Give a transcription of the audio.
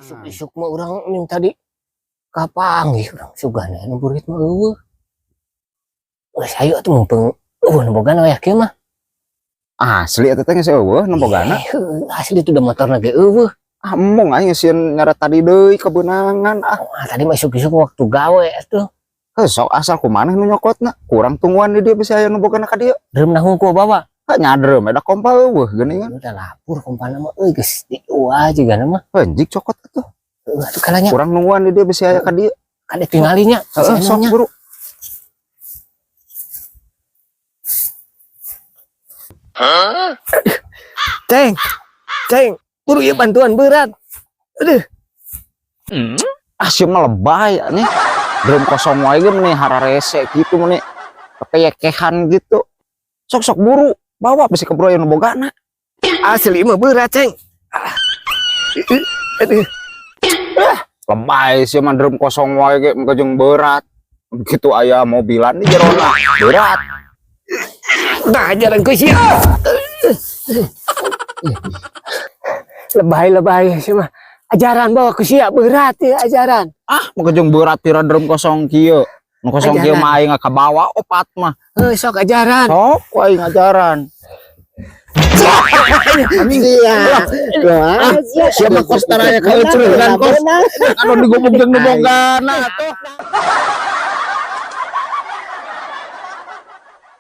Isuk mah orang minta di kapanggih urang sugana nu burit mah eueuh. Geus hayu atuh mumpung bogan we kieu mah. Asli eta teh geus eueuh nembogana. Asli itu udah motorna ge eueuh. Mong aing sieun nyaret tadi deui kebeunangan. Tadi mah isuk-isuk waktu gawe atuh. Sok asal kumaneh nu nyokotna. Kurang tungguan di dieu bisa aya nembogana ka dieu. Dreumna hungkul bawa. Nyadrem ada kompa eueuh geuningan. Udah lapur kompana mah euy geus diuah jigana mah. Anjing cokot atuh. Atuh kalanya. Kurang nungguan di dieu bisa aya ka dieu. Kade tinggalinya. Sok buru. Ceng, buru ya bantuan berat. Aduh. Sieu mah lebay nih. Drum kosong wae ge meni hararese gitu meni. Kepeyekehan gitu. Sok buru. Bawa bisi kebro yang nembogana. Asli mah berat, Ceng. Aduh. Lebay sih mah drum kosong wae ge jeung berat. Begitu aya mobilan di jerona berat. Nah, ajaran ku sia. Lebay sih mah. Ajaran bawa ku sia berat ya ajaran. Mah jeung berat tira drum kosong kieu. Nu kosong kieu mah aing kabawa opat mah. Sok ajaran. Sok aing ajaran. Siapa kos taranya kalau curug kan kos. Anu digobok jeung nembogana atuh.